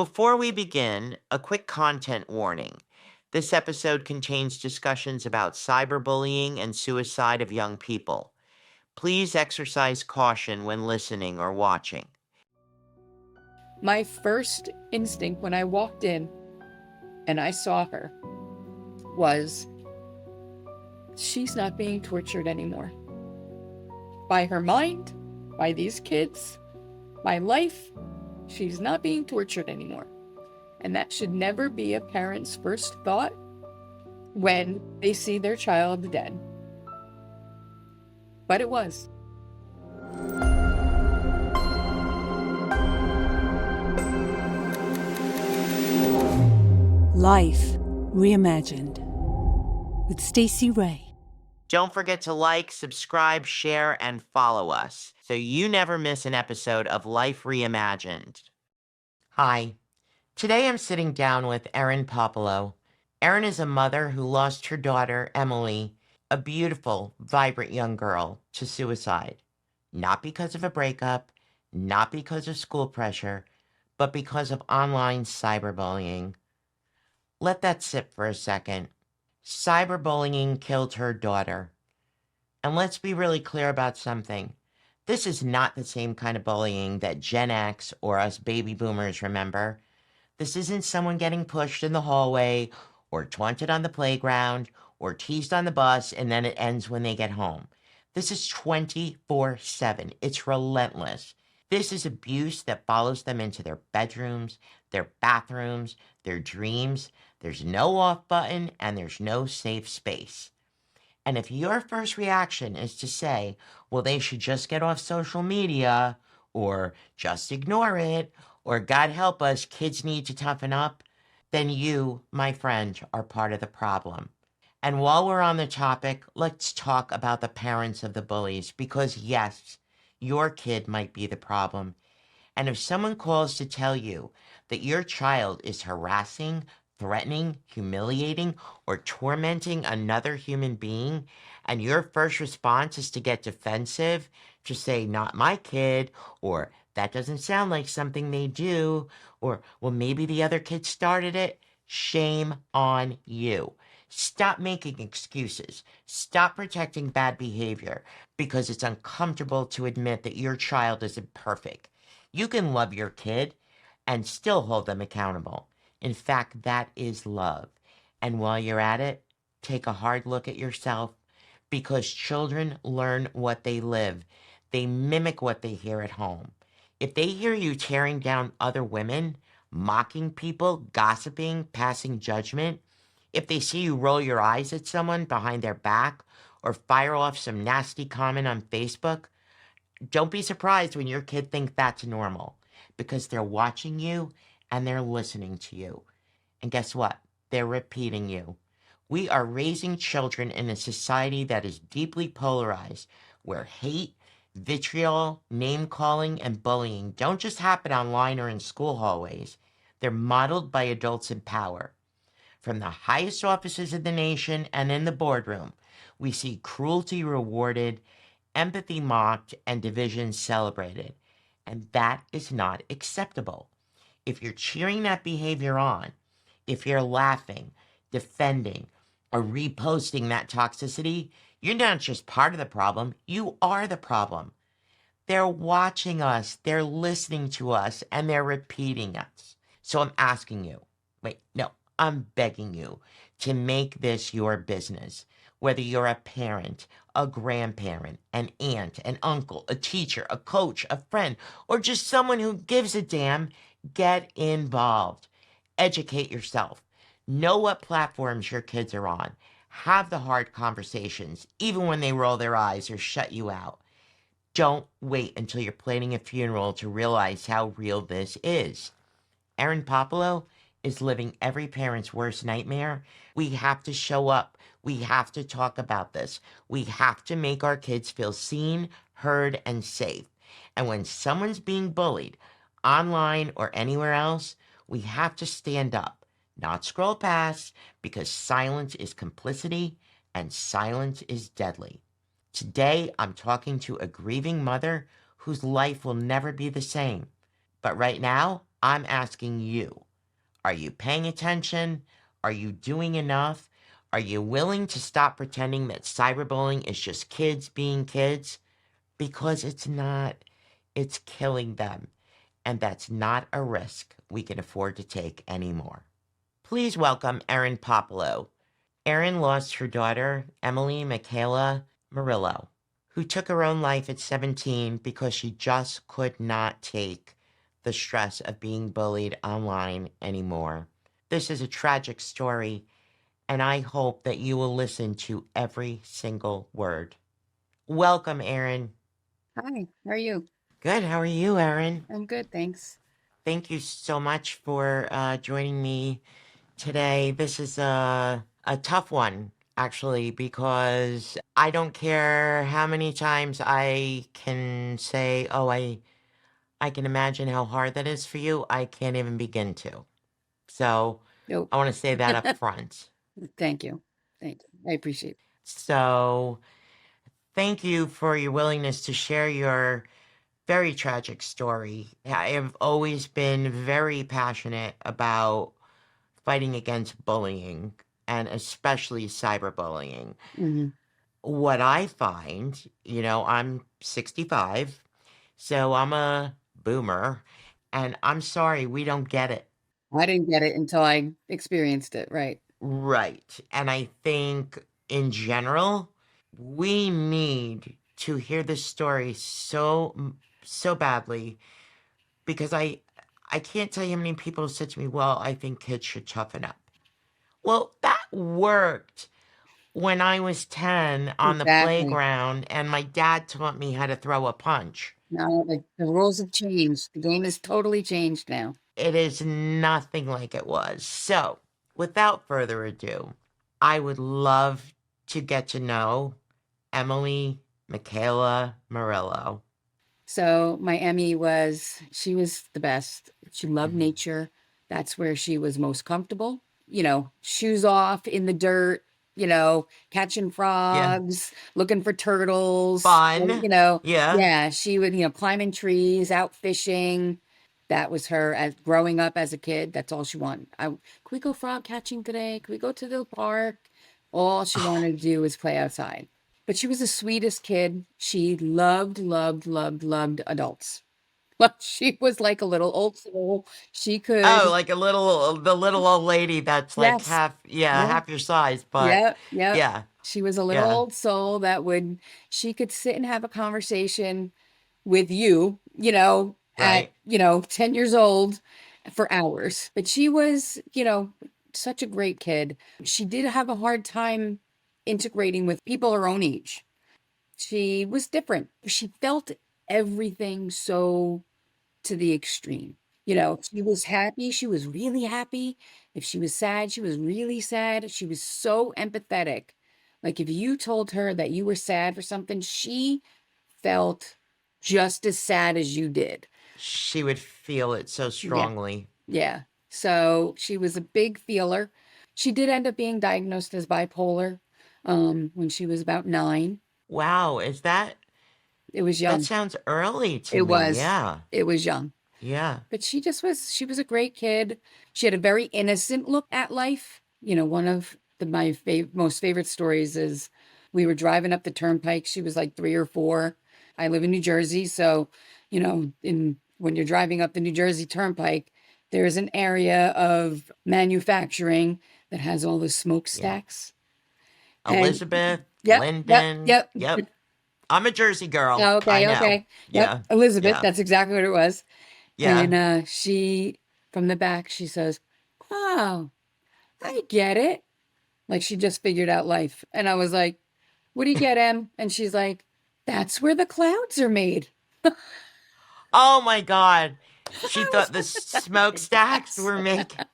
Before we begin, a quick content warning. This episode contains discussions about cyberbullying and suicide of young people. Please exercise caution when listening or watching. My first instinct when I walked in and I saw her was, she's not being tortured anymore. By her mind, by these kids, by life, she's not being tortured anymore. And that should never be a parent's first thought when they see their child dead. But it was. Life Reimagined with Stacey Ray. Don't forget to like, subscribe, share, and follow us so you never miss an episode of Life Reimagined. Hi. Today I'm sitting down with Erin Popolo. Erin is a mother who lost her daughter, Emily, a beautiful, vibrant young girl, to suicide. Not because of a breakup, not because of school pressure, but because of online cyberbullying. Let that sit for a second. Cyberbullying killed her daughter. And let's be really clear about something. This is not the same kind of bullying that Gen X or us baby boomers remember. This isn't someone getting pushed in the hallway or taunted on the playground or teased on the bus and then it ends when they get home. This is 24/7. It's relentless. This is abuse that follows them into their bedrooms, their bathrooms, their dreams. There's no off button and there's no safe space. And if your first reaction is to say, well, they should just get off social media, or just ignore it, or God help us, kids need to toughen up, then you, my friend, are part of the problem. And while we're on the topic, let's talk about the parents of the bullies, because yes, your kid might be the problem. And if someone calls to tell you that your child is harassing, threatening, humiliating, or tormenting another human being, and your first response is to get defensive, to say, not my kid, or that doesn't sound like something they do, or, well, maybe the other kid started it, shame on you. Stop making excuses. Stop protecting bad behavior because it's uncomfortable to admit that your child isn't perfect. You can love your kid and still hold them accountable. In fact, that is love. And while you're at it, take a hard look at yourself because children learn what they live. They mimic what they hear at home. If they hear you tearing down other women, mocking people, gossiping, passing judgment, if they see you roll your eyes at someone behind their back or fire off some nasty comment on Facebook, don't be surprised when your kid thinks that's normal because they're watching you and they're listening to you. And guess what? They're repeating you. We are raising children in a society that is deeply polarized, where hate, vitriol, name-calling, and bullying don't just happen online or in school hallways. They're modeled by adults in power. From the highest offices in the nation and in the boardroom, we see cruelty rewarded, empathy mocked, and division celebrated. And that is not acceptable. If you're cheering that behavior on, if you're laughing, defending, or reposting that toxicity, you're not just part of the problem, you are the problem. They're watching us, they're listening to us, and they're repeating us. So I'm asking you, I'm begging you to make this your business. Whether you're a parent, a grandparent, an aunt, an uncle, a teacher, a coach, a friend, or just someone who gives a damn, get involved. Educate yourself. Know what platforms your kids are on. Have the hard conversations, even when they roll their eyes or shut you out. Don't wait until you're planning a funeral to realize how real this is. Erin Popolo is living every parent's worst nightmare. We have to show up. We have to talk about this. We have to make our kids feel seen, heard, and safe. And when someone's being bullied, online or anywhere else, we have to stand up, not scroll past, because silence is complicity and silence is deadly. Today, I'm talking to a grieving mother whose life will never be the same. But right now, I'm asking you, are you paying attention? Are you doing enough? Are you willing to stop pretending that cyberbullying is just kids being kids? Because it's not. It's killing them. And that's not a risk we can afford to take anymore. Please welcome Erin Popolo. Erin lost her daughter, Emily Michaela Murillo, who took her own life at 17 because she just could not take the stress of being bullied online anymore. This is a tragic story, and I hope that you will listen to every single word. Welcome, Erin. Hi, how are you? Good. How are you, Erin? I'm good, thanks. Thank you so much for joining me today. This is a tough one, actually, because I don't care how many times I can say, oh, I can imagine how hard that is for you. I can't even begin to. So Nope. I want to say that up front. Thank you. Thank you. I appreciate it. So thank you for your willingness to share your very tragic story. I have always been very passionate about fighting against bullying and especially cyberbullying. Hmm. What I find, I'm 65, so I'm a boomer, and I'm sorry, we don't get it. I didn't get it until I experienced it, right? Right. And I think in general, we need to hear this story so badly because I can't tell you how many people have said to me, well, I think kids should toughen up. Well, that worked when I was 10 on the Exactly. playground and my dad taught me how to throw a punch. Now the rules have changed. The game is totally changed now. It is nothing like it was. So, without further ado, I would love to get to know Emily Michaela Murillo. So my Emmy she was the best. She loved Mhm. nature. That's where she was most comfortable. Shoes off in the dirt, catching Yeah. frogs, looking for turtles, Fun. Yeah. yeah, she would, climbing trees, out fishing. That was her as growing up as a kid. That's all she wanted. Can we go frog catching today? Can we go to the park? All she Oh, wanted to do was play outside. But she was the sweetest kid. She loved, loved, loved, loved adults. Like she was like a little old soul. She oh, could, like the little old lady that's like yes, half, yeah, yeah, half your size, but yeah, yeah. yeah, She was a little yeah, old soul that she could sit and have a conversation with you, at, right. 10 years old for hours. But she was, such a great kid. She did have a hard time integrating with people her own age. She was different. She felt everything so to the extreme. She was happy, she was really happy. If she was sad, she was really sad. She was so empathetic. Like if you told her that you were sad for something, she felt just as sad as you did. She would feel it so Yeah. strongly. Yeah. So she was a big feeler. She did end up being diagnosed as bipolar when she was about 9. Wow, It was that young. sounds early to It me. was. Yeah. It was young. Yeah. But she was a great kid. She had a very innocent look at life. One of my most favorite stories is we were driving up the turnpike. She was like 3 or 4. I live in New Jersey, so in when you're driving up the New Jersey Turnpike, there is an area of manufacturing that has all the Yeah. smokestacks. And Elizabeth, yep, yep, Linden. yep. Yep. I'm a Jersey girl. Oh, I okay, know. okay. Yep, Yeah. Elizabeth, Yeah. that's exactly what it was. Yeah. And she, from the back, she says, "Oh, I get it." Like she just figured out life. And I was like, "What do you get, Em?" And she's like, "That's where the clouds are made." Oh my God. She I was thought the like, smokestacks yes. were making.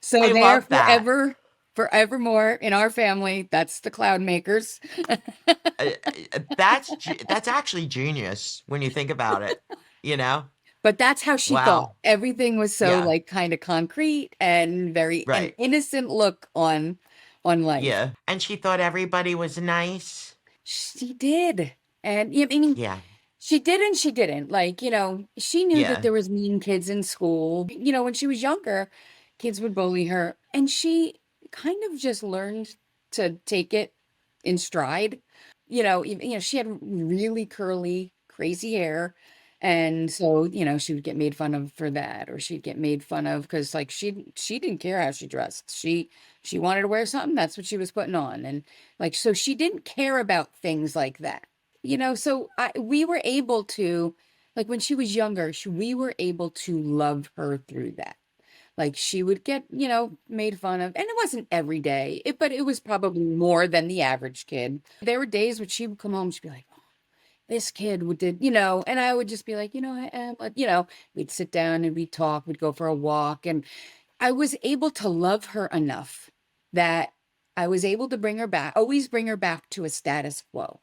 So I they are love that. forevermore in our family. That's the cloud makers. That's actually genius when you think about it. You know? But that's how she thought. Wow. Everything was so Yeah. like kind of concrete and very an Right. innocent look on life. Yeah. And she thought everybody was nice. She did. And yeah, I mean, Yeah. She did and she didn't. Like, she knew that Yeah. there was mean kids in school. When she was younger, kids would bully her, and she kind of just learned to take it in stride. She had really curly, crazy hair. And so, she would get made fun of for that, or she'd get made fun of because like she didn't care how she dressed. She wanted to wear something, that's what she was putting on. And like so she didn't care about things like that. So we were able to, like when she was younger, we were able to love her through that. Like she would get, made fun of, and it wasn't every day, but it was probably more than the average kid. There were days when she would come home, she'd be like, "Oh, this kid would did, and I would just be like, I am, we'd sit down and we'd talk, we'd go for a walk, and I was able to love her enough that I was able to bring her back, always bring her back to a status quo.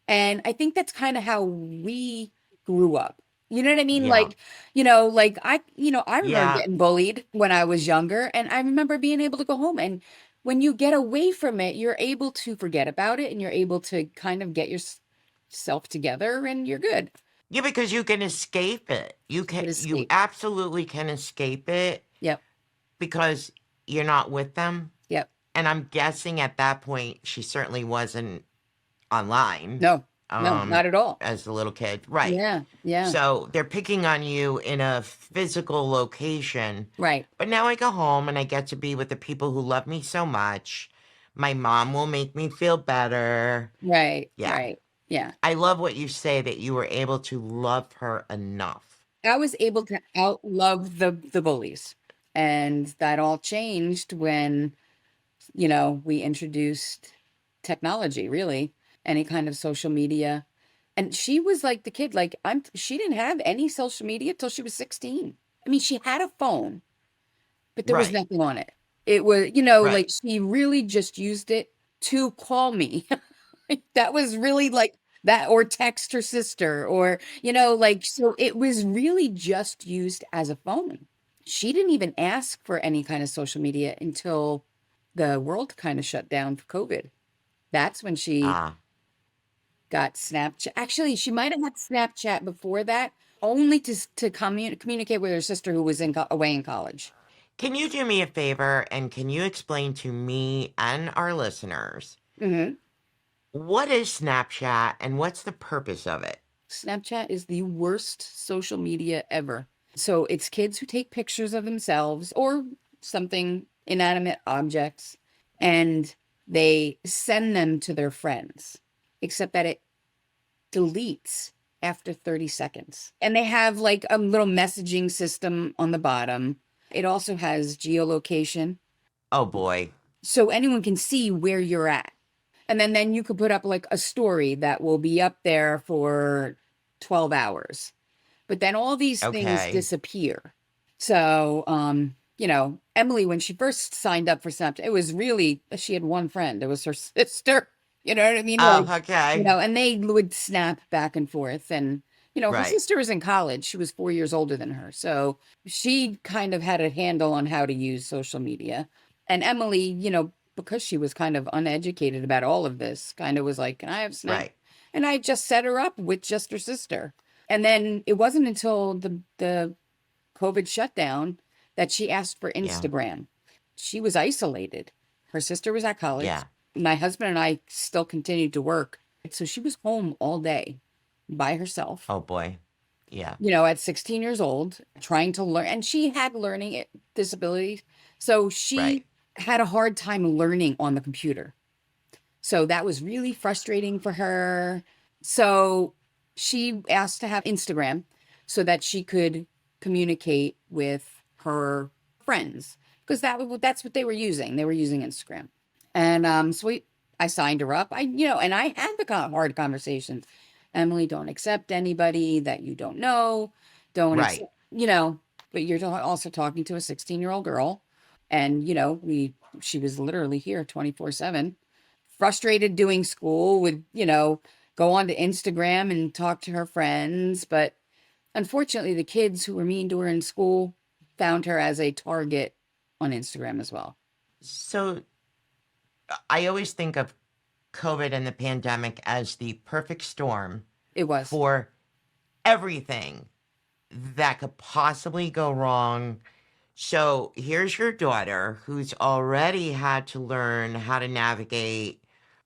And I think that's kind of how we grew up. You know what I mean? Yeah. Like, I remember Yeah. getting bullied when I was younger, and I remember being able to go home. And when you get away from it, you're able to forget about it and you're able to kind of get yourself together and you're good. Yeah, because you can escape it. Good You escape. absolutely can escape it Yep. because you're not with them. Yep. And I'm guessing at that point she certainly wasn't online No, no, um not at all. as a little kid. Right. Yeah. Yeah. So they're picking on you in a physical location. Right. But now I go home and I get to be with the people who love me so much. My mom will make me feel better. Right. Yeah. Right. Yeah. I love what you say that you were able to love her enough. I was able to outlove the bullies. And that all changed when, we introduced technology, really, any kind of social media. And she was like the kid, like she didn't have any social media till she was 16. I mean, she had a phone, but there was Right. nothing on it. It was, Right. like she really just used it to call me. That was really like that, or text her sister, or, like, so it was really just used as a phone. She didn't even ask for any kind of social media until the world kind of shut down for COVID. That's when she Ah. got Snapchat. Actually, she might have had Snapchat before that, only to communicate with her sister who was away in college. Can you do me a favor and can you explain to me and our listeners Hmm. what is Snapchat and what's the purpose of it? Snapchat is the worst social media ever. So it's kids who take pictures of themselves or something, inanimate objects, and they send them to their friends, except that it deletes after 30 seconds. And they have like a little messaging system on the bottom. It also has geolocation, Oh boy. so anyone can see where you're at. And then you could put up like a story that will be up there for 12 hours. But then all these things Okay. disappear. So, Emily, when she first signed up for Snapchat, it was really, she had one friend. It was her sister. You know what I mean? Oh, Like, okay. and they would snap back and forth. And, her Right. sister was in college. She was 4 years older than her. So she kind of had a handle on how to use social media. And Emily, because she was kind of uneducated about all of this, kind of was like, "Can I have Snap?" Right. And I just set her up with just her sister. And then it wasn't until the COVID shutdown that she asked for Yeah. Instagram. She was isolated. Her sister was at college. Yeah. My husband and I still continued to work. So she was home all day by herself, Oh boy. Yeah. at 16 years old, trying to learn. And she had learning disabilities. So she Right. had a hard time learning on the computer. So that was really frustrating for her. So she asked to have Instagram so that she could communicate with her friends, because that's what they were using. They were using Instagram. And I signed her up. And I had the hard conversations. Emily, don't accept anybody that you don't know. Don't Right. accept, but you're also talking to a 16-year-old girl. And, she was literally here 24/7, frustrated doing school, would, go on to Instagram and talk to her friends. But unfortunately, the kids who were mean to her in school found her as a target on Instagram as well. So I always think of COVID and the pandemic as the perfect storm It was. for everything that could possibly go wrong. So here's your daughter who's already had to learn how to navigate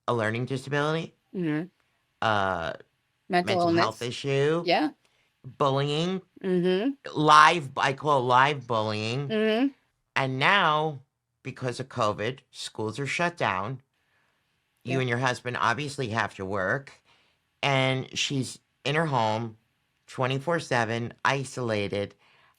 a learning disability, Mm-hmm. a Mental mental health illness. issue, Yeah. bullying, Mm-hmm. I call it live bullying. Mm-hmm. And now, because of COVID, schools are shut down. You Yeah. and your husband obviously have to work. And she's in her home 24/7, isolated.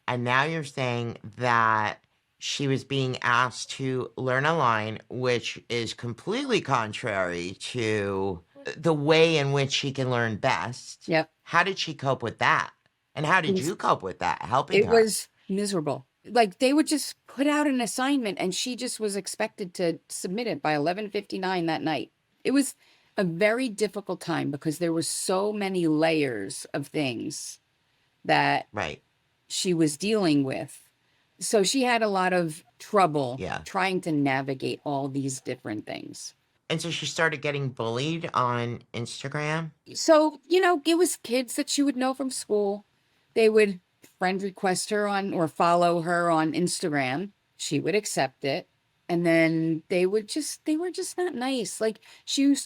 And now you're saying that she was being asked to learn online, which is completely contrary to the way in which she can learn best. Yep. How did she cope with that? And how It did was, you cope with that, helping it her? was miserable. Like they would just put out an assignment and she just was expected to submit it by 11:59 that night. It was a very difficult time because there were so many layers of things that Right. she was dealing with. So she had a lot of trouble Yeah. trying to navigate all these different things. And so she started getting bullied on Instagram? So, it was kids that she would know from school. They would friend request her on or follow her on Instagram. She would accept it. And then they were just not nice. Like she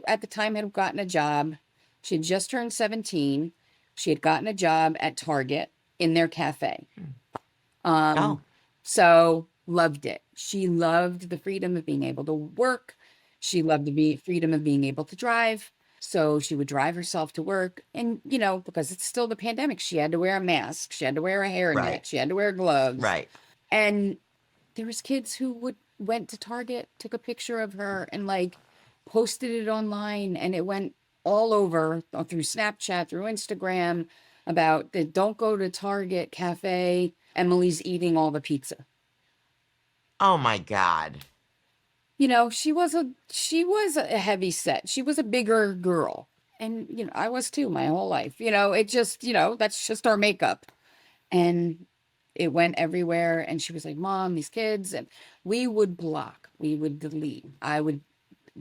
at the time had gotten a job. She had just turned 17. She had gotten a job at Target in their cafe. Oh, So loved it. She loved the freedom of being able to work. She loved the freedom of being able to drive. So she would drive herself to work. And, because it's still the pandemic, she had to wear a mask. She had to wear a hairnet. right. She had to wear gloves. Right. And there was kids who went to Target, took a picture of her and like posted it online, and it went all over through Snapchat, through Instagram about the don't go to Target cafe. Emily's eating all the pizza. Oh my God. She was a heavy set. She was a bigger girl. And, I was too my whole life. It just, that's just our makeup. And it went everywhere. And she was like, Mom, these kids. And we would block, we would delete. I would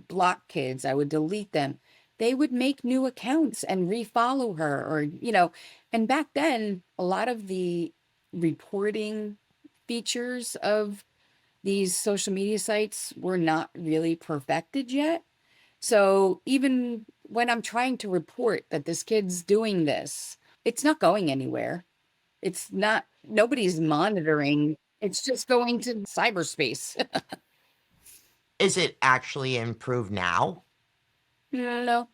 block kids. I would delete them. They would make new accounts and refollow her and back then, a lot of the reporting features of these social media sites were not really perfected yet. So even when I'm trying to report that this kid's doing this, it's not going anywhere. It's not, nobody's monitoring. It's just going to cyberspace. Is it actually improved now? No,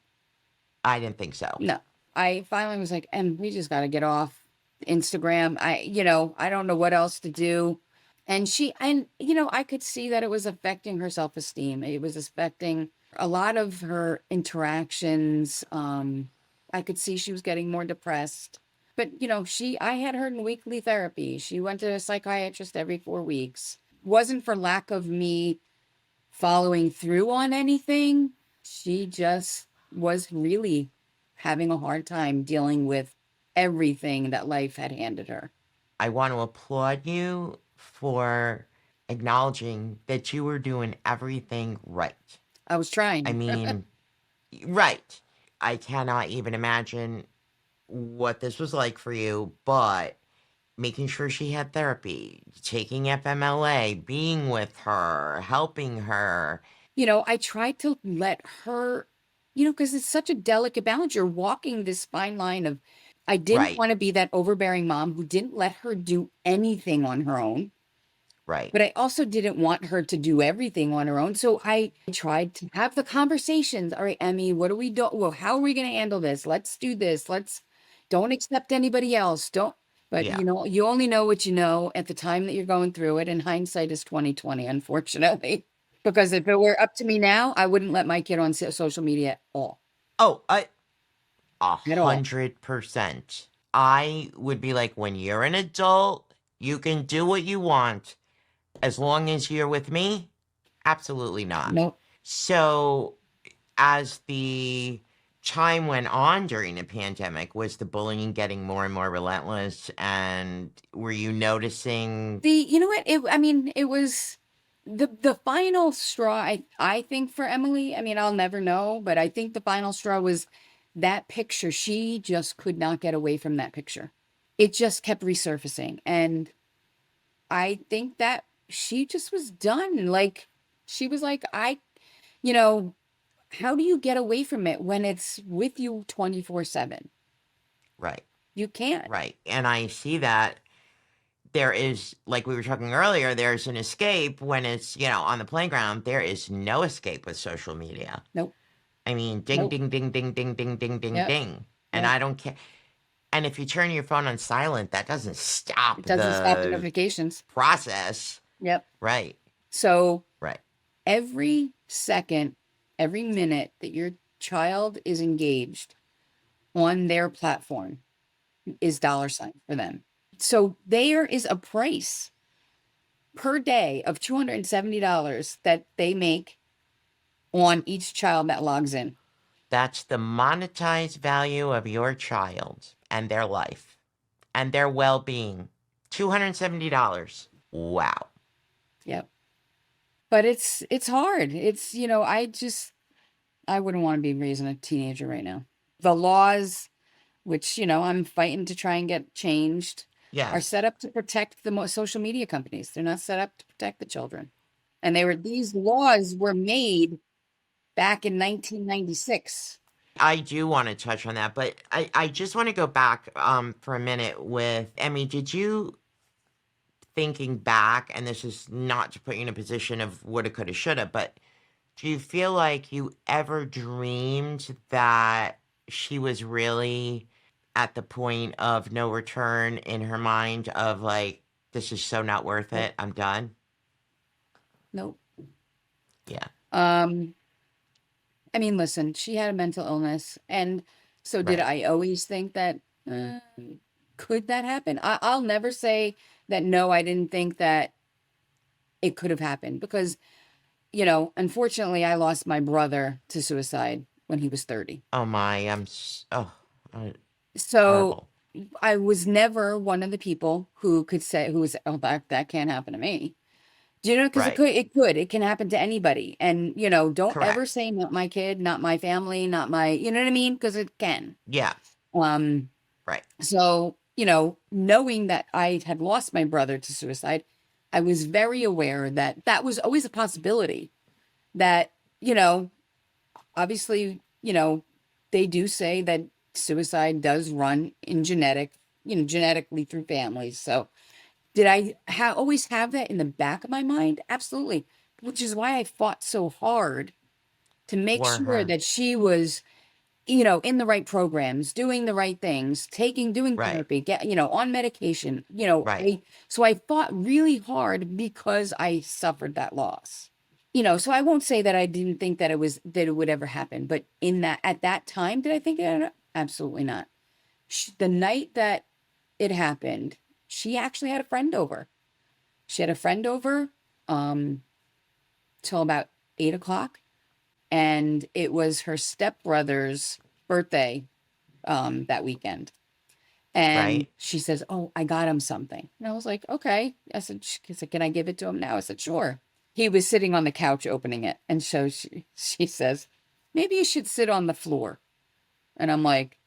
I didn't think so. no. I finally was like, we just got to get off Instagram. I don't know what else to do. And I could see that it was affecting her self-esteem. It was affecting a lot of her interactions. I could see she was getting more depressed. But, I had her in weekly therapy. She went to a psychiatrist every 4 weeks. Wasn't for lack of me following through on anything. She just was really having a hard time dealing with everything that life had handed her. I want to applaud you for acknowledging that you were doing everything right. I was trying. I mean, right. I cannot even imagine what this was like for you, but making sure she had therapy, taking FMLA, being with her, helping her. I tried to let her, because it's such a delicate balance. You're walking this fine line of, I didn't Right. want to be that overbearing mom who didn't let her do anything on her own. Right. But I also didn't want her to do everything on her own. So I tried to have the conversations. All right, Emmy, what do we do? Well, how are we going to handle this? Let's do this. Don't accept anybody else. But Yeah. you only know what you know at the time that you're going through it. And hindsight is 2020, unfortunately. Because if it were up to me now, I wouldn't let my kid on social media at all. Oh, At all. 100%. I would be like, when you're an adult, you can do what you want. As long as you're with me, absolutely not. Nope. So, as the time went on during the pandemic, was the bullying getting more and more relentless? And were you noticing? You know what? It was the final straw, I think, for Emily. I'll never know, but I think the final straw was that picture, she just could not get away from that picture. It just kept resurfacing. And I think that she just was done. Like, she was like, you know, how do you get away from it when it's with you 24/7? Right. You can't. Right. And I see that there is, like we were talking earlier, there's an escape when it's, on the playground. There is no escape with social media. Nope. I mean, ding, Nope. ding, ding, ding, ding, ding, ding, ding, Yep. ding. And Yep. I don't care. And if you turn your phone on silent, that doesn't stop It doesn't stop the the notifications. process. Yep. Right. So Right. every second, every minute that your child is engaged on their platform is $sign for them. So there is a price per day of $270 that they make on each child that logs in. That's the monetized value of your child and their life and their well-being. $270. Wow. Yep. But it's hard. It's, I wouldn't want to be raising a teenager right now. The laws, which, I'm fighting to try and get changed, are Yes. set up to protect the social media companies. They're not set up to protect the children. And these laws were made back in 1996. I do want to touch on that, but I just want to go back for a minute with Emmy. Did you, thinking back, and this is not to put you in a position of woulda, coulda, shoulda, but do you feel like you ever dreamed that she was really at the point of no return in her mind of like, this is so not worth Nope. it, I'm done? Nope. Yeah. I mean, listen, she had a mental illness. And so did Right. I always think that, could that happen? I'll never say that, no, I didn't think that it could have happened because, unfortunately, I lost my brother to suicide when he was 30. Oh my, So horrible. I was never one of the people who could say, oh, that can't happen to me. Do you know? Because Right. it can happen to anybody. And, don't ever Correct. say not my kid, not my family, not my, you know what I mean? Because it can. Yeah. Right. So, knowing that I had lost my brother to suicide, I was very aware that that was always a possibility. That, obviously, they do say that suicide does run in genetically through families. So did I always have that in the back of my mind? Absolutely. Which is why I fought so hard to make For sure her. that she was, in the right programs, doing the right things, doing Right. therapy, on medication, Right. so I fought really hard because I suffered that loss. So I won't say that I didn't think that it would ever happen, but at that time, did I think it? Absolutely not. The night that it happened, she actually had a friend over. She had a friend over till about 8 o'clock. And it was her stepbrother's birthday that weekend. And Right. she says, oh, I got him something. And I was like, okay. I said, can I give it to him now? I said, sure. He was sitting on the couch opening it. And so she says, maybe you should sit on the floor. And I'm like,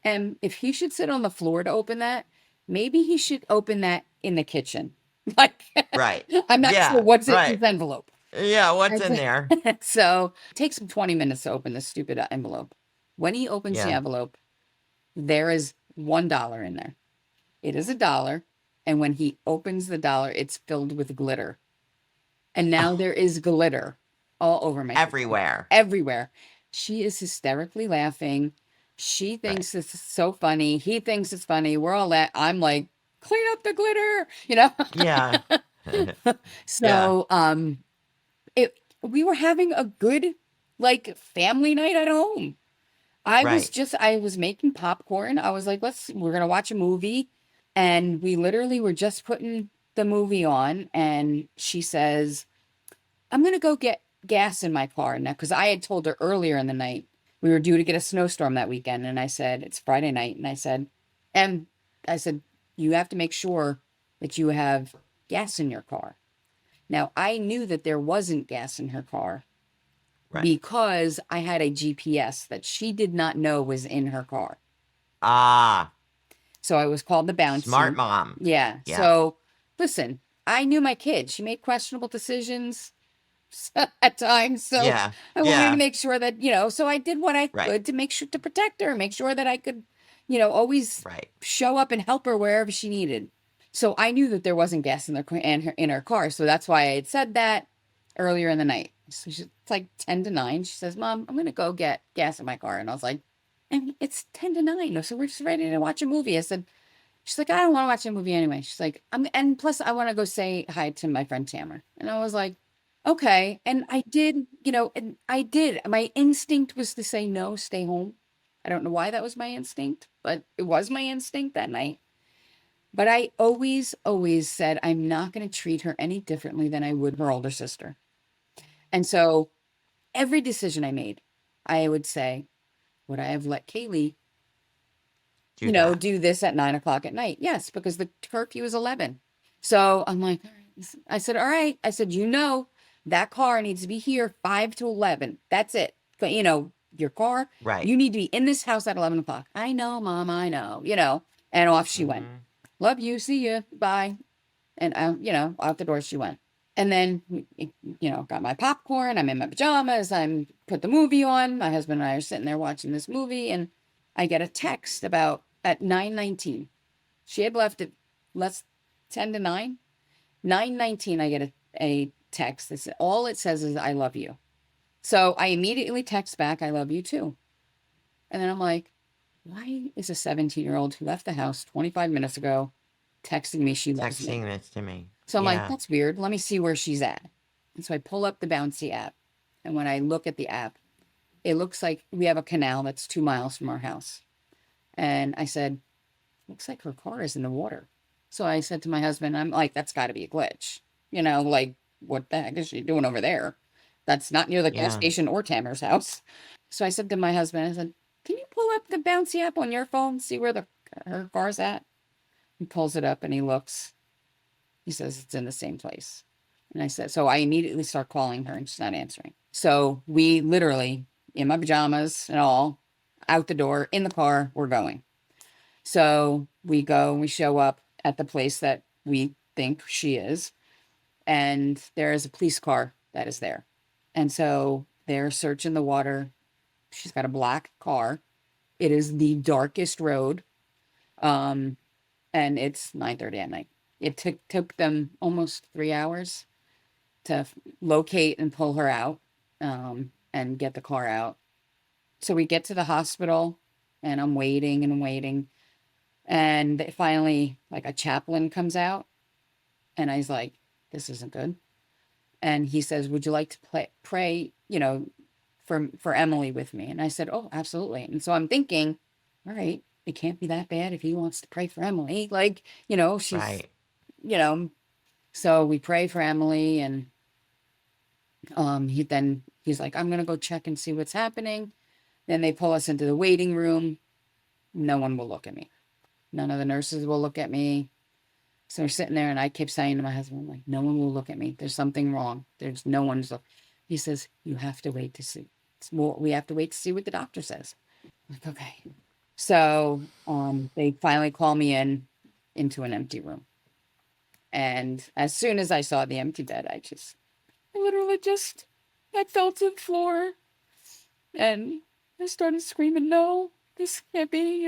and if he should sit on the floor to open that, maybe he should open that in the kitchen. Like, Right. I'm not sure Yeah. what's in Right. his envelope. Yeah. What's in there? So it takes him 20 minutes to open this stupid envelope. When he opens the Yeah. envelope, there is $1 in there. It is $1. And when he opens the $1, it's filled with glitter. And now Oh, there is glitter all over my kitchen. everywhere. Everywhere. She is hysterically laughing. She Right. thinks this is so funny. He thinks it's funny. We're all I'm like, clean up the glitter, Yeah. Yeah. So, we were having a good, like, family night at home. I Right. was making popcorn. I was like, we're going to watch a movie. And we literally were just putting the movie on. And she says, I'm going to go get gas in my car now. Because I had told her earlier in the night, we were due to get a snowstorm that weekend. And I said, it's Friday night. And I said, you have to make sure that you have gas in your car. Now, I knew that there wasn't gas in her car because I had a GPS that she did not know was in her car. Ah, So I was called the bouncy. smart mom. Yeah. Yeah. So listen, I knew my kid. She made questionable decisions at times. So Yeah. I wanted Yeah. to make sure that, so I did what I Right. could to make sure to protect her, make sure that I could, always Right. show up and help her wherever she needed. So I knew that there wasn't gas in her car. So that's why I had said that earlier in the night. So it's like 10 to 9. She says, Mom, I'm going to go get gas in my car. And I was like, and it's 10 to 9. So we're just ready to watch a movie. I said, she's like, I don't want to watch a movie anyway. She's like, and plus I want to go say hi to my friend Tamara. And I was like, okay. And I did, and I did. My instinct was to say no, stay home. I don't know why that was my instinct, but it was my instinct that night. But I always, always said, I'm not going to treat her any differently than I would her older sister. And so every decision I made, I would say, would I have let Kaylee, do this at 9 o'clock at night? Yes, because the curfew is 11. So I'm like, I said, all right. I said, that car needs to be here 5 to 11. That's it. But, your car, Right. you need to be in this house at 11 o'clock. I know, Mom, I know, and off she went. Love you. See you. Bye. And, out the door she went. And then, got my popcorn. I'm in my pajamas. I'm put the movie on. My husband and I are sitting there watching this movie. And I get a text about at 9:19. She had left at less 10 to 9. 9:19, I get a text. All it says is, I love you. So I immediately text back, I love you too. And then I'm like, why is a 17-year-old who left the house 25 minutes ago texting me she loves me? Texting this to me. So I'm like, that's weird. Let me see where she's at. And so I pull up the Bouncy app. And when I look at the app, it looks like we have a canal that's 2 miles from our house. And I said, looks like her car is in the water. So I said to my husband, I'm like, that's got to be a glitch. Like, what the heck is she doing over there? That's not near the gas station or Tamer's house. So I said to my husband, I said, can you pull up the Bouncy app on your phone, see where her car's at? He pulls it up and he looks. He says it's in the same place. And I said, so I immediately start calling her and she's not answering. So we literally, in my pajamas and all, out the door, in the car, we're going. So we go, we show up at the place that we think she is. And there is a police car that is there. And so they're searching the water. She's got a black car. It is the darkest road. And it's 9:30 at night. It took them almost 3 hours to locate and pull her out, and get the car out. So we get to the hospital and I'm waiting and waiting. And finally, like, a chaplain comes out and I was like, this isn't good. And he says, would you like to pray, for Emily with me? And I said, oh, absolutely. And so I'm thinking, all right, it can't be that bad if he wants to pray for Emily. Like, she's, Right. So we pray for Emily and he's like, I'm going to go check and see what's happening. Then they pull us into the waiting room. No one will look at me. None of the nurses will look at me. So we're sitting there and I keep saying to my husband, I'm like, no one will look at me. There's something wrong. There's no one's look. He says, you have to wait to see. We have to wait to see what the doctor says. I'm like, okay. So they finally call me into an empty room. And as soon as I saw the empty bed, I fell to the floor and I started screaming, no, this can't be.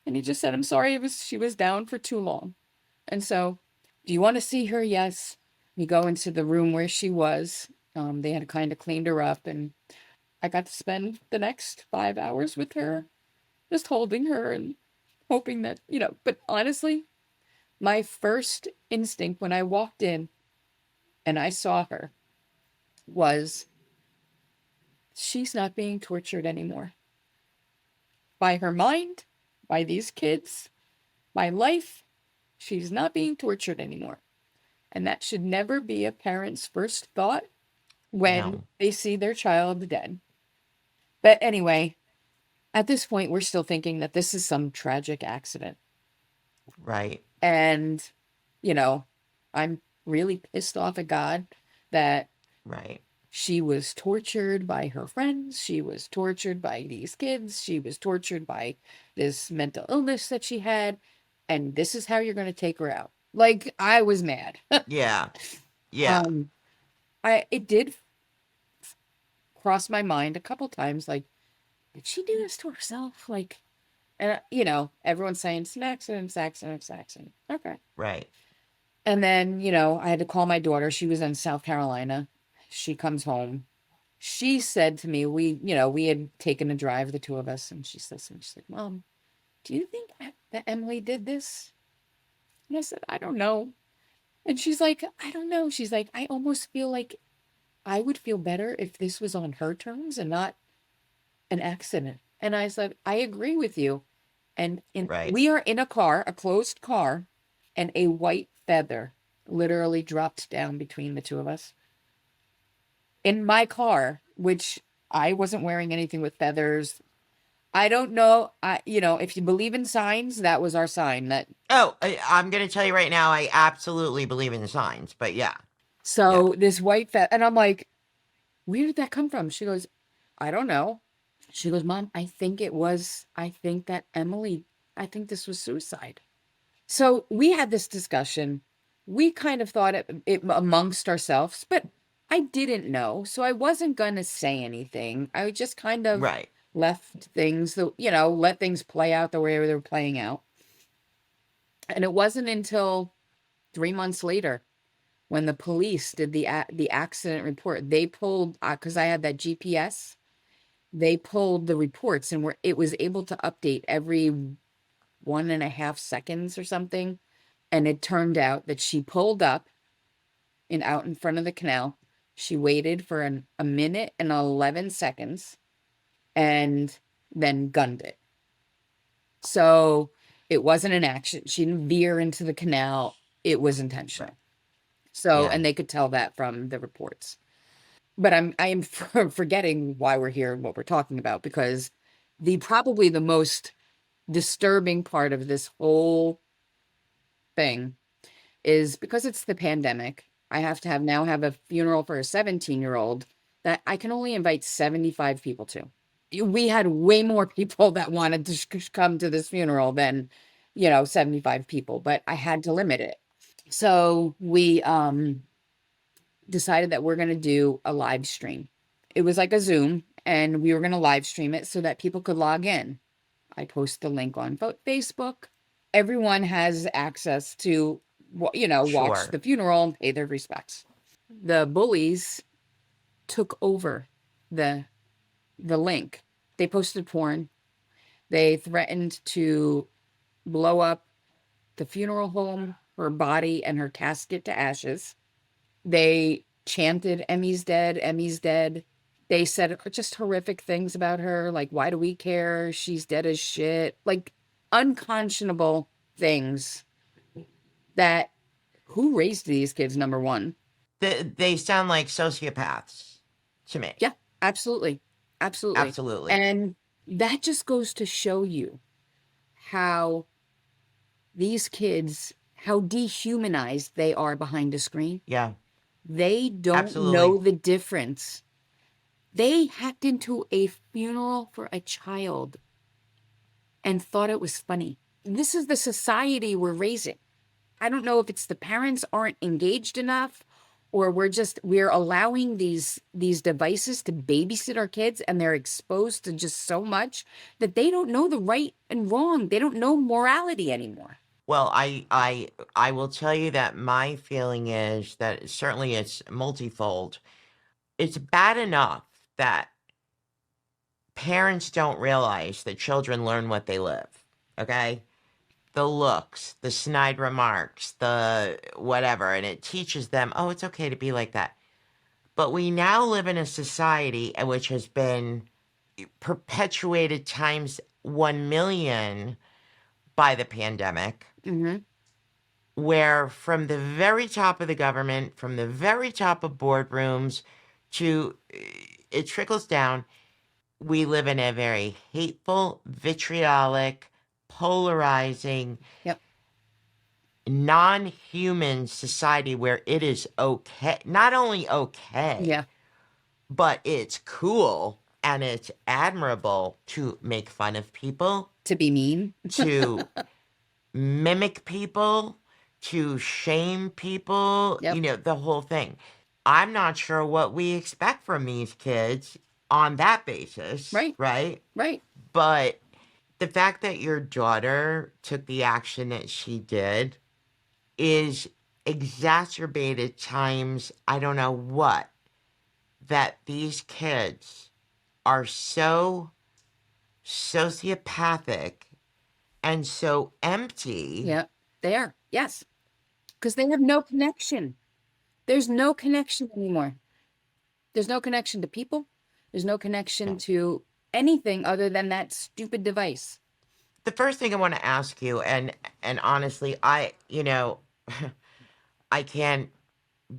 And he just said, I'm sorry, she was down for too long. And so, do you want to see her? Yes. We go into the room where she was. They had kind of cleaned her up and I got to spend the next 5 hours with her, just holding her and hoping that, but honestly, my first instinct when I walked in and I saw her was, she's not being tortured anymore. By her mind, by these kids, by life, she's not being tortured anymore. And that should never be a parent's first thought when they see their child dead. But anyway, at this point, we're still thinking that this is some tragic accident. Right. And, I'm really pissed off at God that Right. She was tortured by her friends. She was tortured by these kids. She was tortured by this mental illness that she had. And this is how you're going to take her out. Like, I was mad. Yeah. Yeah. It did cross my mind a couple times, like, did she do this to herself? Like, and everyone's saying it's an accident, it's an accident, it's an accident. Okay. Right. And then, I had to call my daughter. She was in South Carolina. She comes home. She said to me, we had taken a drive, the two of us, and she says to me, she's like, Mom, do you think that Emily did this? And I said, I don't know. And she's like, I don't know. She's like, I almost feel like I would feel better if this was on her terms and not an accident. And I said, I agree with you. And Right. we are in a car, a closed car, and a white feather literally dropped down between the two of us. In my car, which I wasn't wearing anything with feathers. I don't know. If you believe in signs, that was our sign. I'm going to tell you right now, I absolutely believe in signs, but yeah. So this white feather, and I'm like, where did that come from? She goes, I don't know. She goes, Mom, I think that Emily, I think this was suicide. So we had this discussion. We kind of thought it amongst ourselves, but I didn't know. So I wasn't going to say anything. I just kind of Right. left things, let things play out the way they were playing out. And it wasn't until 3 months later when the police did the accident report, they pulled, because I had that GPS, they pulled the reports and it was able to update every 1.5 seconds or something. And it turned out that she pulled up out in front of the canal. She waited for a minute and 11 seconds and then gunned it. So it wasn't an accident. She didn't veer into the canal. It was intentional. So, and they could tell that from the reports. But I am forgetting why we're here and what we're talking about, because probably the most disturbing part of this whole thing is because it's the pandemic. I have to have a funeral for a 17-year-old that I can only invite 75 people to. We had way more people that wanted to come to this funeral than, 75 people, but I had to limit it. So we decided that we're going to do a live stream. It was like a Zoom, and we were going to live stream it so that people could log in. I post the link on Facebook. Everyone has access to, watch the funeral and pay their respects. The bullies took over the link. They posted porn. They threatened to blow up the funeral home, her body, and her casket to ashes. They chanted, Emmy's dead, Emmy's dead. They said just horrific things about her, like, why do we care? She's dead as shit. Like, unconscionable things that, who raised these kids, number one? They sound like sociopaths to me. Yeah, absolutely. Absolutely. Absolutely. And that just goes to show you how these kids, how dehumanized they are behind a screen. Yeah. They don't know the difference. They hacked into a funeral for a child and thought it was funny. This is the society we're raising. I don't know if it's the parents aren't engaged enough, or we're allowing these devices to babysit our kids, and they're exposed to just so much that they don't know the right and wrong. They don't know morality anymore. Well, I will tell you that my feeling is that certainly it's multifold. It's bad enough that parents don't realize that children learn what they live, okay? The looks, the snide remarks, the whatever, and it teaches them, oh, it's okay to be like that. But we now live in a society which has been perpetuated times 1 million by the pandemic, where from the very top of the government, from the very top of boardrooms, it trickles down. We live in a very hateful, vitriolic, polarizing, non-human society where it is okay, not only okay, but it's cool and it's admirable to make fun of people, To be mean. to mimic people, to shame people, Yep. the whole thing. I'm not sure what we expect from these kids on that basis, Right. right? Right. But the fact that your daughter took the action that she did is exacerbated times I don't know what, that these kids are so sociopathic and so empty. Yeah. They are. Yes. Because they have no connection. There's no connection anymore. There's no connection to people. There's no connection to anything other than that stupid device. The first thing I want to ask you, and honestly, I I can't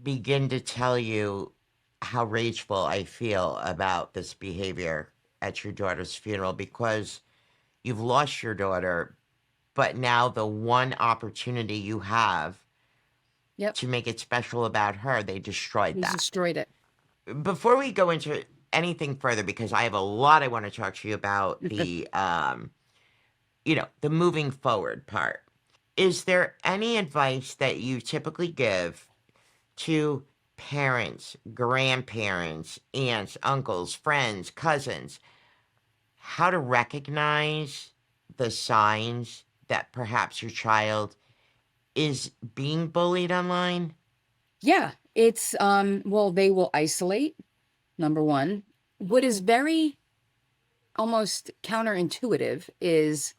begin to tell you how rageful I feel about this behavior at your daughter's funeral, because you've lost your daughter, but now the one opportunity you have Yep. to make it special about her, they destroyed He's that. destroyed it. Before we go into anything further, because I have a lot I want to talk to you about the the moving forward part. Is there any advice that you typically give to parents, grandparents, aunts, uncles, friends, cousins, how to recognize the signs that perhaps your child is being bullied online? Yeah. It's well, they will isolate, number one. What is very almost counterintuitive is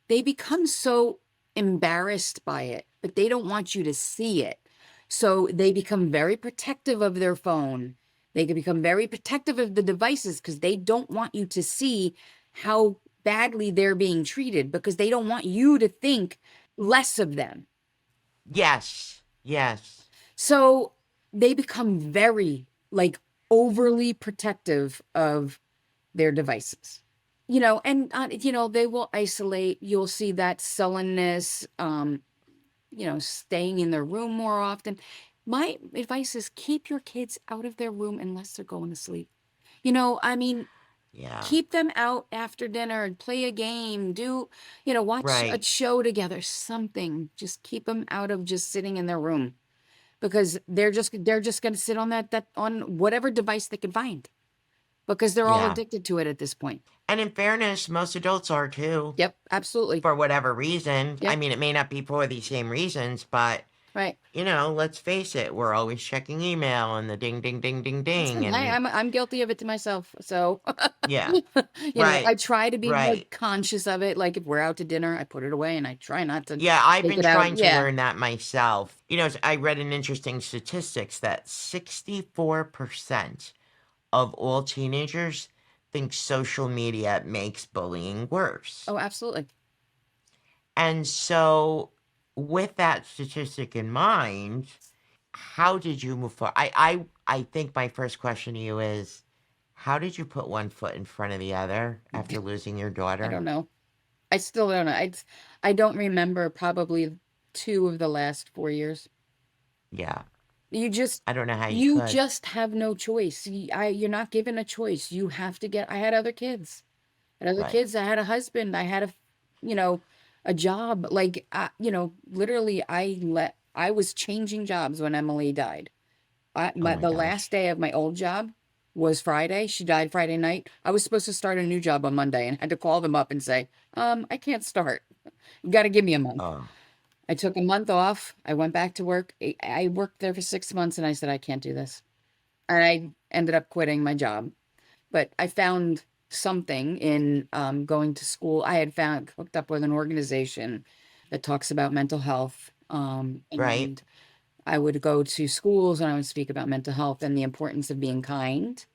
they become so embarrassed by it, but they don't want you to see it. So they become very protective of their phone. They can become very protective of the devices because they don't want you to see how badly they're being treated, because they don't want you to think less of them. Yes. Yes. So they become very, like, overly protective of their devices. And they will isolate. You'll see that sullenness, staying in their room more often. My advice is keep your kids out of their room unless they're going to sleep. Yeah. Keep them out after dinner and play a game, watch a Right. show together, something. Just keep them out of just sitting in their room, because they're just going to sit on that on whatever device they can find, because they're all Yeah. addicted to it at this point. And in fairness, most adults are too. Yep, absolutely. For whatever reason. I Yep. mean, it may not be for the same reasons, but Right. let's face it, we're always checking email and the ding, ding, ding, ding, ding. Hey, And I'm guilty of it to myself. So, yeah, I right, try to be more right. conscious of it. Like if we're out to dinner, I put it away and I try not to Yeah, I've take been it out. trying to Yeah. learn that myself. I read an interesting statistics that 64% of all teenagers think social media makes bullying worse. Oh, absolutely. And so, with that statistic in mind, how did you move forward? I think my first question to you is, how did you put one foot in front of the other after losing your I daughter? don't know. I still don't know. I don't remember probably 2 of the last 4 years. Yeah, You just I don't know how you could. just have no choice. You're not given a choice. You have to I had other kids. I had other Right. kids. I had a husband. I had a job. Like, literally I was changing jobs when Emily died. Oh my The gosh. last day of my old job was Friday. She died Friday night. I was supposed to start a new job on Monday and had to call them up and say, I can't start. You got to give me a month. Oh, I took a month off. I went back to work. I worked there for 6 months and I said, I can't do this. And I ended up quitting my job. But I found something in going to school. I had hooked up with an organization that talks about mental health. Right. And I would go to schools and I would speak about mental health and the importance of being kind,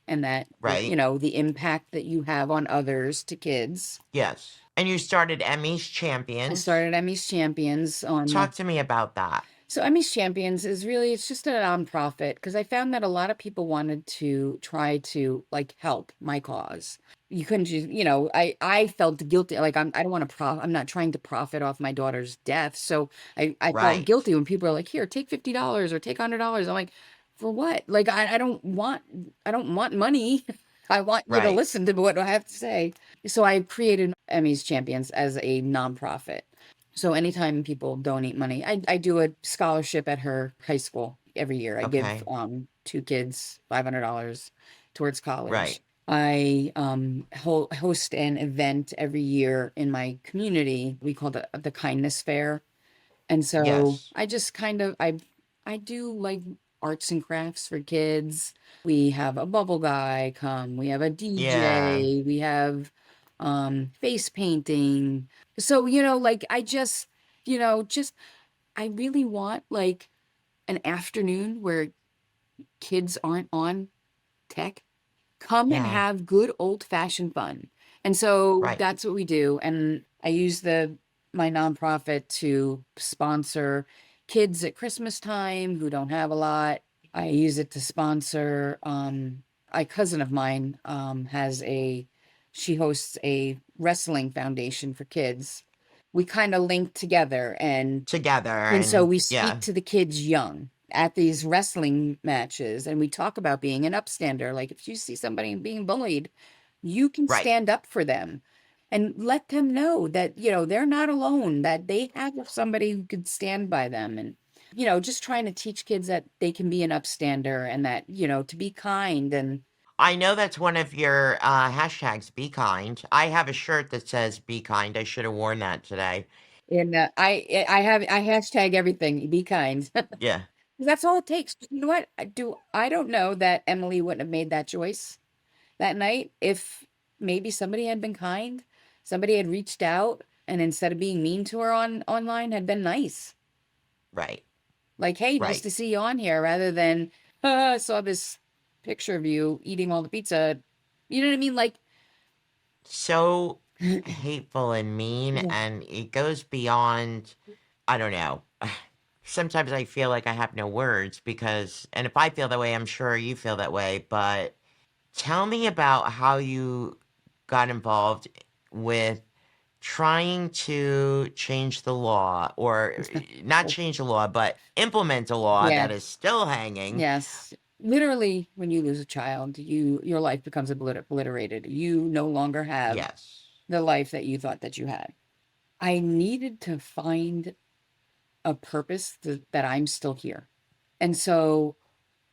and that, Right. the impact that you have on others to kids. Yes. And you started Emmy's I Champions. started Emmy's Champions on. Talk to me about that. So Emmy's Champions it's just a nonprofit, because I found that a lot of people wanted to try to help my cause. You couldn't just, I felt guilty. Like I don't want to I'm not trying to profit off my daughter's death. So I felt Right. guilty when people are like, here, take $50 or take $100. I'm like, For what? Like, I don't want money. I want you to Right. listen to what I have to say. So I created Emmy's Champions as a nonprofit. So anytime people donate money, I do a scholarship at her high school every year. I give Okay. 2 kids $500 towards college. Right. I host an event every year in my community. We call it the Kindness Fair. And so Yes. I just kind of I do like arts and crafts for kids. We have a bubble guy come, we have a Yeah. DJ, we have face painting. So, like just I really want like an afternoon where kids aren't on tech. Come and Yeah. have good old-fashioned fun. And so Right. that's what we do. And I use the my nonprofit to sponsor kids at Christmas time who don't have a lot. I use it to sponsor a cousin of mine has a she hosts a wrestling foundation for kids. We kind of link together, Together and so and we speak yeah. to the kids young at these wrestling matches, and we talk about being an upstander. Like, if you see somebody being bullied, you can Right. stand up for them and let them know that, they're not alone, that they have somebody who could stand by them. And, just trying to teach kids that they can be an upstander and that, to be kind. And I know that's one of your hashtags, be kind. I have a shirt that says be kind. I should have worn that today. I hashtag everything, be kind. Yeah. That's all it takes. You know what? I don't know that Emily wouldn't have made that choice that night if maybe somebody had been kind, somebody had reached out, and instead of being mean to her online had been nice. Right. Like, hey, nice Right. to see you on here, rather than I saw this picture of you eating all the pizza. You know what I mean? Like, So hateful and mean, yeah. and it goes beyond, I don't know. Sometimes I feel like I have no words because, and if I feel that way, I'm sure you feel that way, but tell me about how you got involved with trying to change the law, or not change the law, but implement a law Yeah. that is still hanging. Yes. Literally, when you lose a child, your life becomes obliterated. You no longer have Yes. the life that you thought that you had. I needed to find a purpose that I'm still here. And so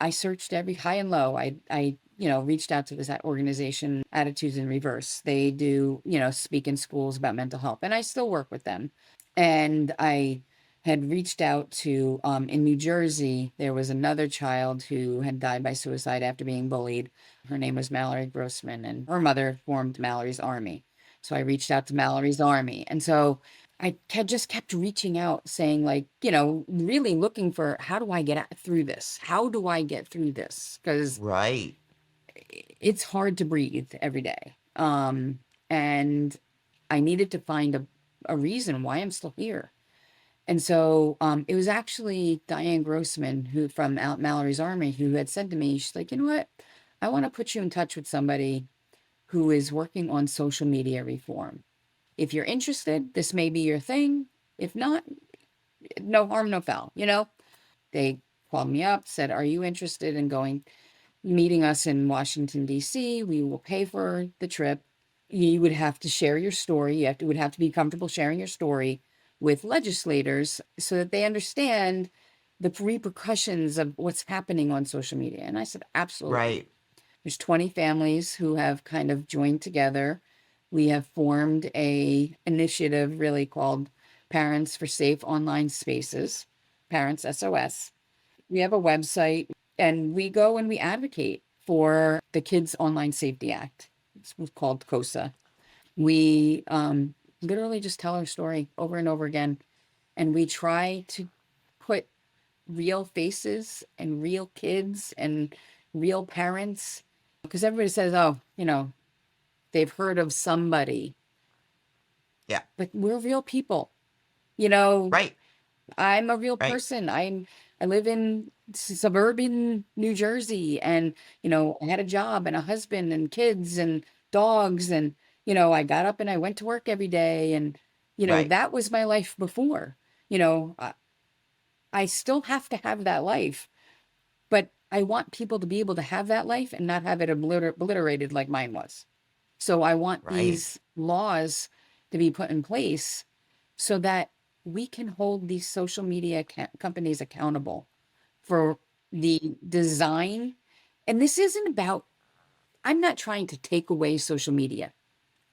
I searched every high and low. I reached out to this organization, Attitudes in Reverse. They do, speak in schools about mental health, and I still work with them. And I had reached out to, in New Jersey, there was another child who had died by suicide after being bullied. Her name was Mallory Grossman, and her mother formed Mallory's Army. So I reached out to Mallory's Army. And so I had just kept reaching out saying, like, really looking for, how do I get through this? How do I get through this? Because Right. it's hard to breathe every day. And I needed to find a reason why I'm still here. And so it was actually Diane Grossman, who from Mallory's Army, who had said to me, she's like, you know what? I want to put you in touch with somebody who is working on social media reform. If you're interested, this may be your thing. If not, no harm, no foul. They called me up, said, are you interested in meeting us in Washington, D.C.? We will pay for the trip. You would have to share your story. Would have to be comfortable sharing your story with legislators so that they understand the repercussions of what's happening on social media. And I said, absolutely. Right. There's 20 families who have kind of joined together. We have formed a initiative really called Parents for Safe Online Spaces, Parents SOS. We have a website, and we go and we advocate for the Kids Online Safety Act. It's called KOSA. We literally just tell our story over and over again, and we try to put real faces and real kids and real parents, because everybody says, oh, they've heard of somebody, Yeah. but we're real people. You know, Right. I'm a real Right. person. I live in suburban New Jersey, and I had a job and a husband and kids and dogs, and I got up and I went to work every day, and Right. that was my life before. I still have to have that life, but I want people to be able to have that life and not have it obliterated like mine was. So I want Right. these laws to be put in place so that we can hold these social media companies accountable for the design. And this isn't about, I'm not trying to take away social media.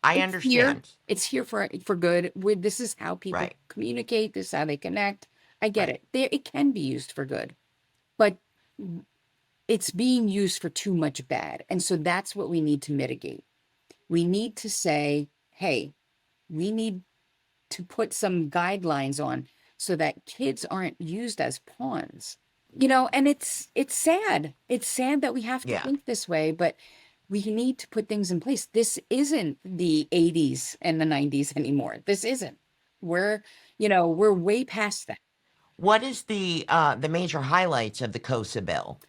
I It's here. understand. It's here for good. This is how people Right. communicate. This is how they connect. I get Right. it. It can be used for good, but it's being used for too much bad. And so that's what we need to mitigate. We need to say, hey, we need to put some guidelines on so that kids aren't used as pawns. And it's sad. It's sad that we have to Yeah. think this way, but we need to put things in place. This isn't the 80s and the 90s anymore. This isn't. We're way past that. What is the major highlights of the KOSA bill?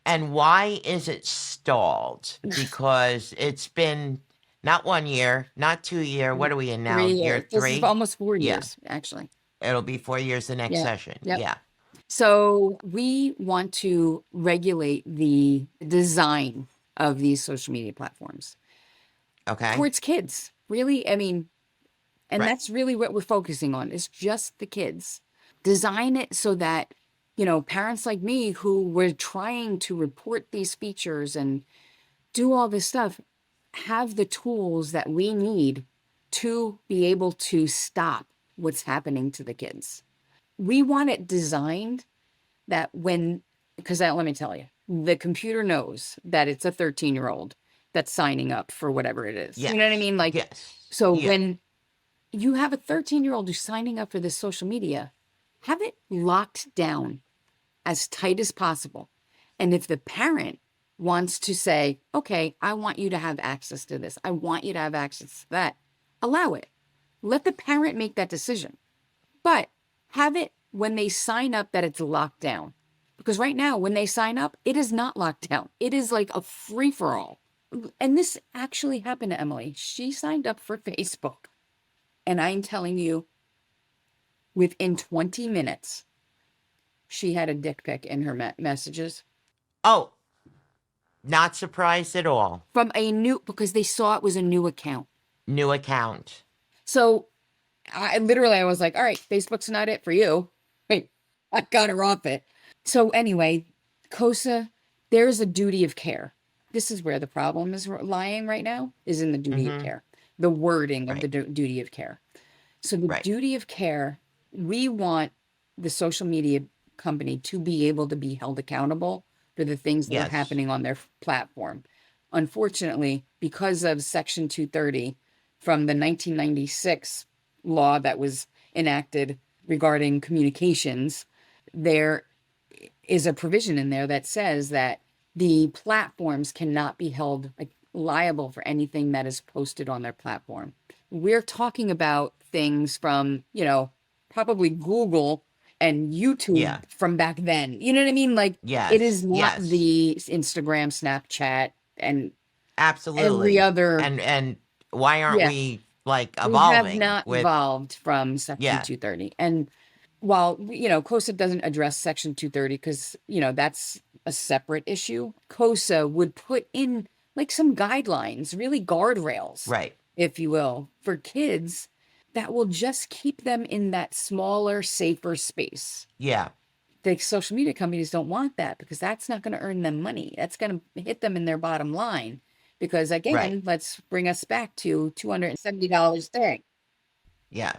And why is it stalled? Because it's been not 1 year, not 2 year. What are we in now? 3 years. Year This is 3? almost 4 Yeah. years, actually. It'll be 4 years the next Yeah. session. Yep. Yeah. So we want to regulate the design of these social media platforms Okay. towards kids. Really, I mean, and Right. that's really what we're focusing on, is just the kids. Design it so that, parents like me who were trying to report these features and do all this stuff have the tools that we need to be able to stop what's happening to the kids. We want it designed that because let me tell you, the computer knows that it's a 13-year-old that's signing up for whatever it is. Yes. You know what I mean? Like, yes. so Yeah. when you have a 13-year-old who's signing up for this social media, have it locked down as tight as possible. And if the parent wants to say, okay, I want you to have access to this, I want you to have access to that, allow it. Let the parent make that decision. But have it when they sign up that it's locked down. Because right now, when they sign up, it is not locked down. It is like a free-for-all. And this actually happened to Emily. She signed up for Facebook. And I'm telling you, within 20 minutes, she had a dick pic in her messages. Oh, not surprised at all. Because they saw it was a new account. New account. So I was like, all right, Facebook's not it for you. Wait, I got her off it. So anyway, KOSA, there's a duty of care. This is where the problem is lying right now, is in the duty of care, the wording of the duty of care. So the duty of care, we want the social media company to be able to be held accountable for the things that are happening on their platform. Unfortunately, because of Section 230 from the 1996 law that was enacted regarding communications, there is a provision in there that says that the platforms cannot be held liable for anything that is posted on their platform. We're talking about things from, probably Google and YouTube from back then. You know what I mean? Like, it is not the Instagram, Snapchat, and absolutely every other. And why aren't we evolving? We have not evolved from Section 230. And while, KOSA doesn't address Section 230 because, that's a separate issue, KOSA would put in some guidelines, really guardrails, right, if you will, for kids that will just keep them in that smaller, safer space. Yeah. The social media companies don't want that because that's not going to earn them money. That's going to hit them in their bottom line. Because again, let's bring us back to $270 thing. Yeah.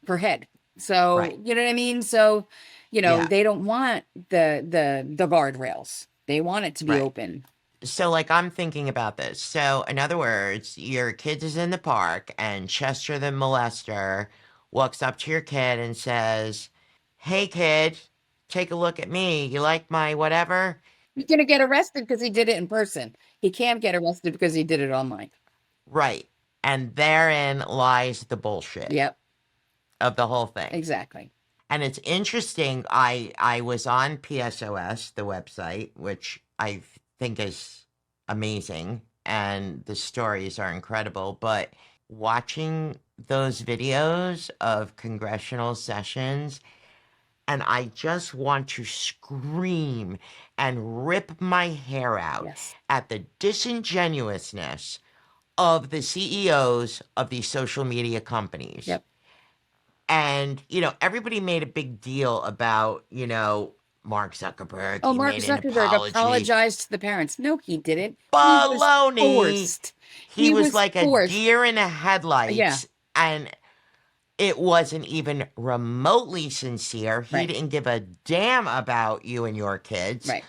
Per head. So, you know what I mean? So, they don't want the guardrails. They want it to be open. So, I'm thinking about this. So, in other words, your kid is in the park and Chester the molester walks up to your kid and says, hey, kid, take a look at me. You like my whatever? He's going to get arrested because he did it in person. He can't get arrested because he did it online. Right. And therein lies the bullshit. Yep. Of the whole thing. Exactly. And it's interesting. I was on PSOS, the website, which I think is amazing. And the stories are incredible. But watching those videos of congressional sessions, And I just want to scream and rip my hair out Yes. at the disingenuousness of the CEOs of these social media companies. Yep. And, everybody made a big deal about, Mark Zuckerberg. Oh, He Mark made an Zuckerberg apology. apologized to the parents. No, he didn't. He was Baloney. forced. He He was was like a forced. deer in the Yeah. headlights. And it wasn't even remotely sincere. He Right. didn't give a damn about you and your kids. Right.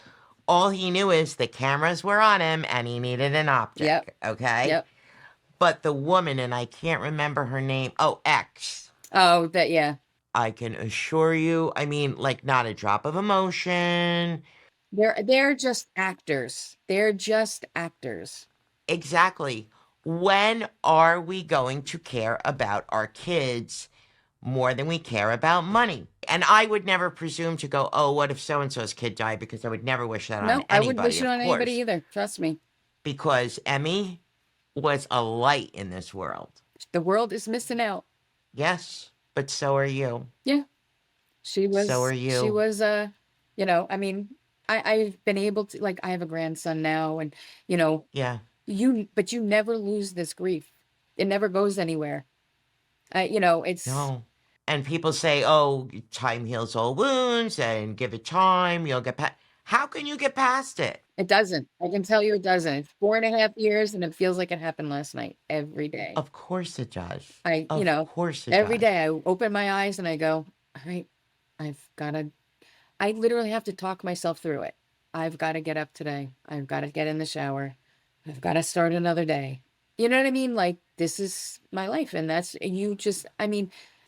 All he knew is the cameras were on him and he needed an Yep. optic. Okay. Yep. But the woman, and I can't remember her name. Oh, X. Oh, that, yeah. I can assure you, I mean, like, not a drop of emotion. They're just actors. They're just actors. Exactly. When are we going to care about our kids more than we care about money? And I would never presume to go, oh, what if so-and-so's kid died? Because I would never wish that on No, I wouldn't wish anybody, it of on anybody course. either. Trust me. Because Emmy was a light in this world. The world is missing out. Yes, but so are you. Yeah. She So are you. was I mean, I've been able to, like, I have a grandson now, and Yeah. but you never lose this grief. It never goes anywhere. It's No. And people say, oh, time heals all wounds and give it time, you'll get past. How can you get past it? it doesn't. I can tell you it doesn't. 4.5 years, and it feels like it happened last night every day. Of course it does. I, Of course it every does. day I open my eyes and I go, all right, I literally have to talk myself through it. I've got to get up today. I've got to get in the shower. I've got to start another day. You know what I mean? Like, this is my life. And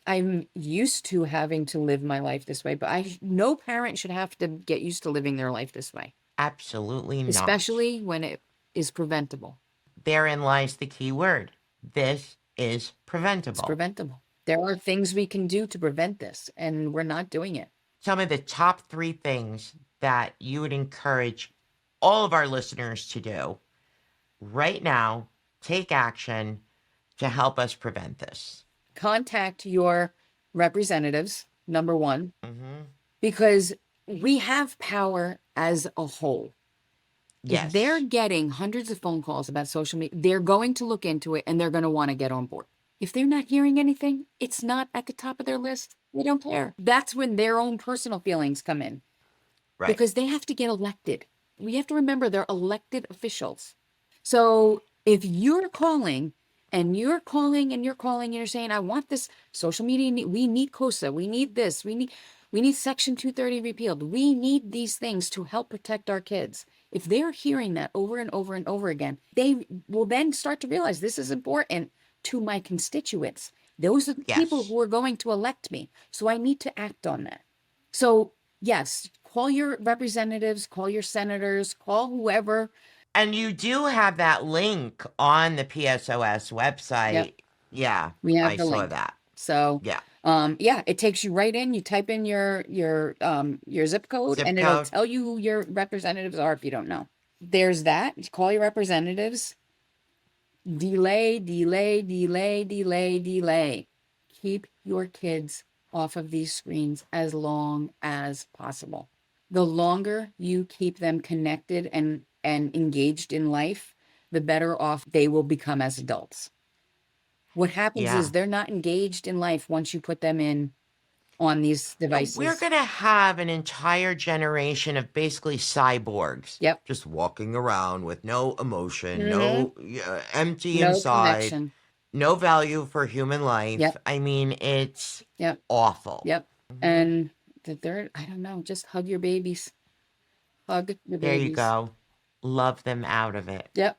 I'm used to having to live my life this way, but no parent should have to get used to living their life this way, Absolutely not. especially when it is preventable. Therein lies the key word. This is It's preventable. preventable. There are things we can do to prevent this, and we're not doing it. Tell me the top 3 things that you would encourage all of our listeners to do right now. Take action to help us prevent this. Contact your representatives, number one, Mm-hmm. because we have power as a whole. Yes. If they're getting hundreds of phone calls about social media, they're going to look into it and they're going to want to get on board. If they're not hearing anything, it's not at the top of their list. They don't care. That's when their own personal feelings come in. Right. Because they have to get elected. We have to remember they're elected officials. So if you're calling and you're calling and you're calling and you're saying, I want this social media, we need KOSA, we need this, we need Section 230 repealed. We need these things to help protect our kids. If they're hearing that over and over and over again, they will then start to realize this is important to my constituents. Those are the people Yes. who are going to elect me. So I need to act on that. So yes, call your representatives, call your senators, call whoever. And you do have that link on the PSOS website. Yep. Yeah, We have I the saw link. that. So Yeah. it takes you right in. You type in your zip code, Zip and it'll code. tell you who your representatives are if you don't know. There's that. You call your representatives. Delay. Keep your kids off of these screens as long as possible. The longer you keep them connected and engaged in life, the better off they will become as adults. What happens Yeah. is they're not engaged in life once you put them in on these devices. We're going to have an entire generation of basically cyborgs. Yep. Just walking around with no emotion, Mhm. no empty No inside, connection. no value for human life. Yep. I mean, it's Yep. awful. Yep. Mhm. And the third, I don't know, just hug your babies. Hug your There babies. you go. Love them out of it. Yep.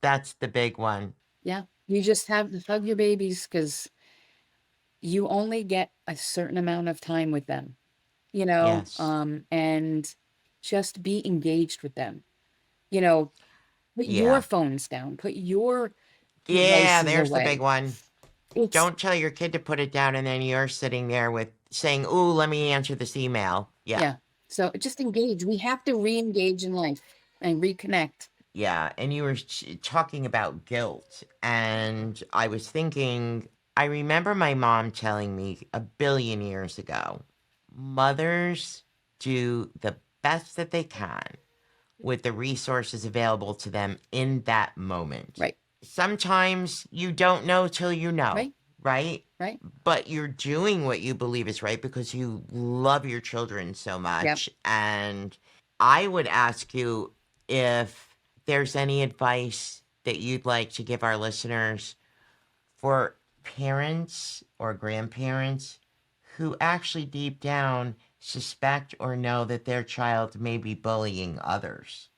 That's the big one. Yeah. You just have to hug your babies because you only get a certain amount of time with them, Yes. and just be engaged with them. Put Yeah. your phones down, put your Yeah, devices there's away. the big one. It's, Don't tell your kid to put it down and then you're sitting there with saying, ooh, let me answer this email. Yeah. yeah. So just engage. We have to re-engage in life and reconnect. Yeah. And you were talking about guilt. And I was thinking, I remember my mom telling me a billion years ago, Mothers do the best that they can with the resources available to them in that moment. Right. Sometimes you don't know till you know, right? Right. But you're doing what you believe is right because you love your children so much. And I would ask you if there's any advice that you'd like to give our listeners for parents or grandparents who actually deep down suspect or know that their child may be bullying others.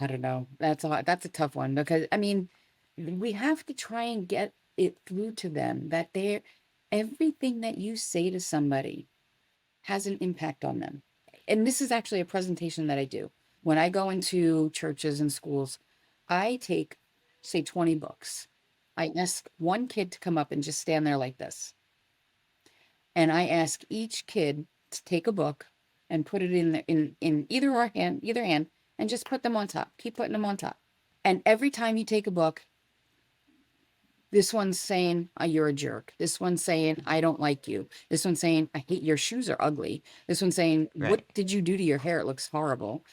I don't know. That's a tough one because I mean, we have to try and get it through to them that everything that you say to somebody has an impact on them. And this is actually a presentation that I do. When I go into churches and schools, I take, say, 20 books. I ask one kid to come up and just stand there like this. And I ask each kid to take a book and put it in either hand, and just put them on top. Keep putting them on top. And every time you take a book, this one's saying, you're a jerk. This one's saying, I don't like you. This one's saying, I hate your shoes are ugly. This one's saying, what did you do to your hair? It looks horrible.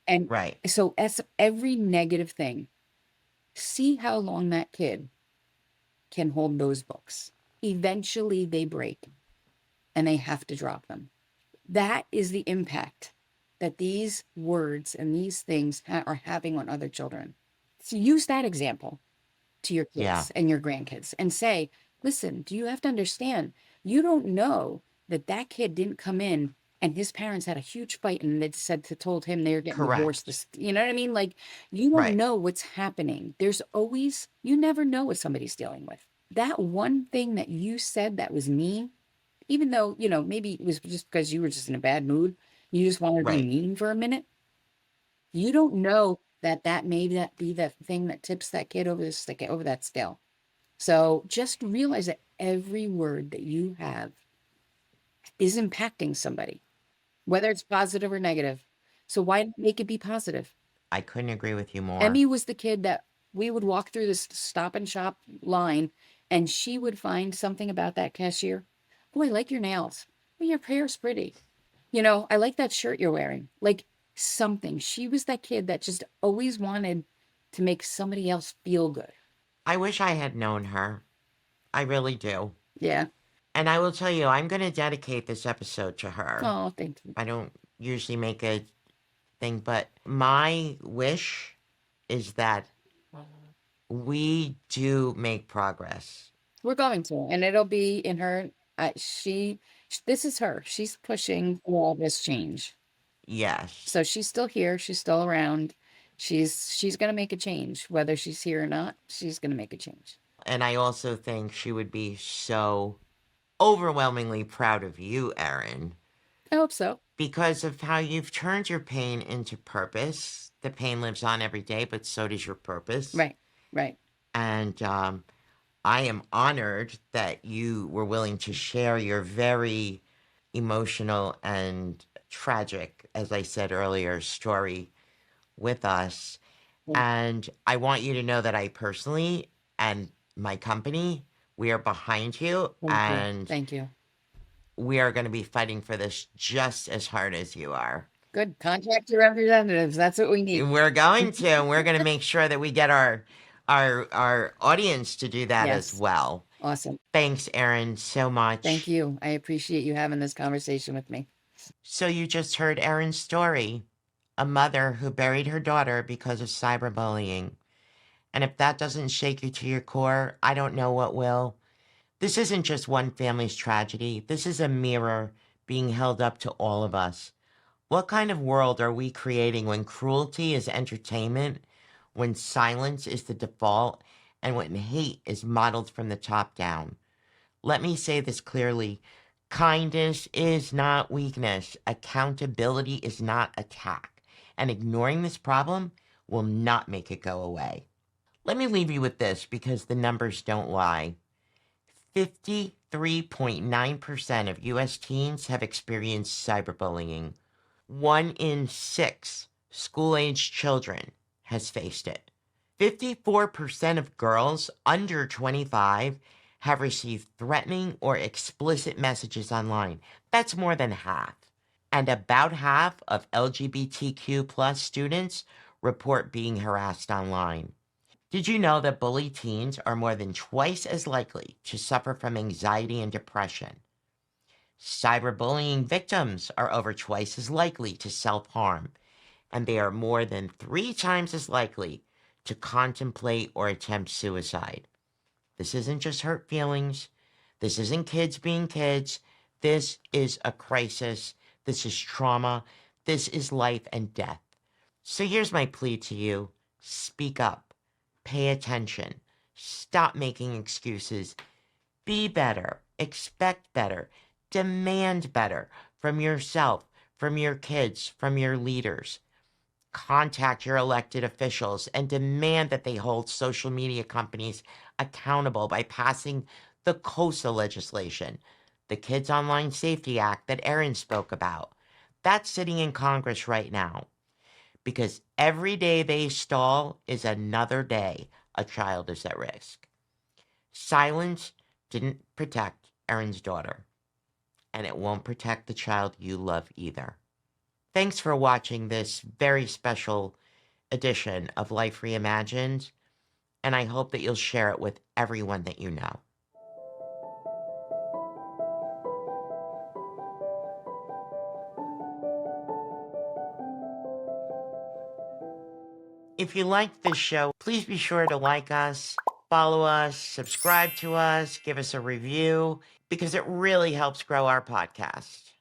And so as every negative thing, see how long that kid can hold those books. Eventually they break and they have to drop them. That is the impact that these words and these things are having on other children. So use that example to your kids and your grandkids and say, listen, do you have to understand, you don't know that kid didn't come in and his parents had a huge fight and they told him they're getting divorced. You know what I mean? Like, you don't know what's happening. There's always, you never know what somebody's dealing with. That one thing that you said that was mean, even though, you know, maybe it was just because you were just in a bad mood, you just wanted to be mean for a minute. You don't know that may be the thing that tips that kid over that scale. So just realize that every word that you have is impacting somebody, whether it's positive or negative. So why not make it be positive? I couldn't agree with you more. Emmy was the kid that we would walk through this Stop and Shop line and she would find something about that cashier. Oh, I like your nails. Oh, your hair's pretty. You know, I like that shirt you're wearing. Like something. She was that kid that just always wanted to make somebody else feel good. I wish I had known her. I really do. Yeah. And I will tell you, I'm going to dedicate this episode to her. Oh, thank you. I don't usually make a thing, but my wish is that we do make progress. We're going to, and it'll be in her. This is her. She's pushing for all this change. Yes. So she's still here. She's still around. She's going to make a change. Whether she's here or not, she's going to make a change. And I also think she would be so overwhelmingly proud of you, Erin. I hope so. Because of how you've turned your pain into purpose. The pain lives on every day, but so does your purpose. Right. And I am honored that you were willing to share your very emotional and tragic, as I said earlier, story with us. And I want you to know that I personally and my company, we are behind you. Thank you. We are going to be fighting for this just as hard as you are. Good. Contact your representatives. That's what we need. We're going to, and we're going to make sure that we get our audience to do that as well. Awesome. Thanks, Erin, so much. Thank you. I appreciate you having this conversation with me. So you just heard Erin's story, a mother who buried her daughter because of cyberbullying. And if that doesn't shake you to your core, I don't know what will. This isn't just one family's tragedy. This is a mirror being held up to all of us. What kind of world are we creating when cruelty is entertainment, when silence is the default, and when hate is modeled from the top down? Let me say this clearly. Kindness is not weakness. Accountability is not attack. And ignoring this problem will not make it go away. Let me leave you with this because the numbers don't lie. 53.9% of U.S. teens have experienced cyberbullying. 1 in 6 school-aged children has faced it. 54% of girls under 25 have received threatening or explicit messages online. That's more than half. And about half of LGBTQ plus students report being harassed online. Did you know that bullied teens are more than twice as likely to suffer from anxiety and depression? Cyberbullying victims are over twice as likely to self-harm, and they are more than 3 times as likely to contemplate or attempt suicide. This isn't just hurt feelings. This isn't kids being kids. This is a crisis. This is trauma. This is life and death. So here's my plea to you. Speak up. Pay attention. Stop making excuses. Be better. Expect better. Demand better from yourself, from your kids, from your leaders. Contact your elected officials and demand that they hold social media companies accountable by passing the KOSA legislation, the Kids Online Safety Act that Erin spoke about. That's sitting in Congress right now. Because every day they stall is another day a child is at risk. Silence didn't protect Erin's daughter, and it won't protect the child you love either. Thanks for watching this very special edition of Life Reimagined, and I hope that you'll share it with everyone that you know. If you liked this show, please be sure to like us, follow us, subscribe to us, give us a review, because it really helps grow our podcast.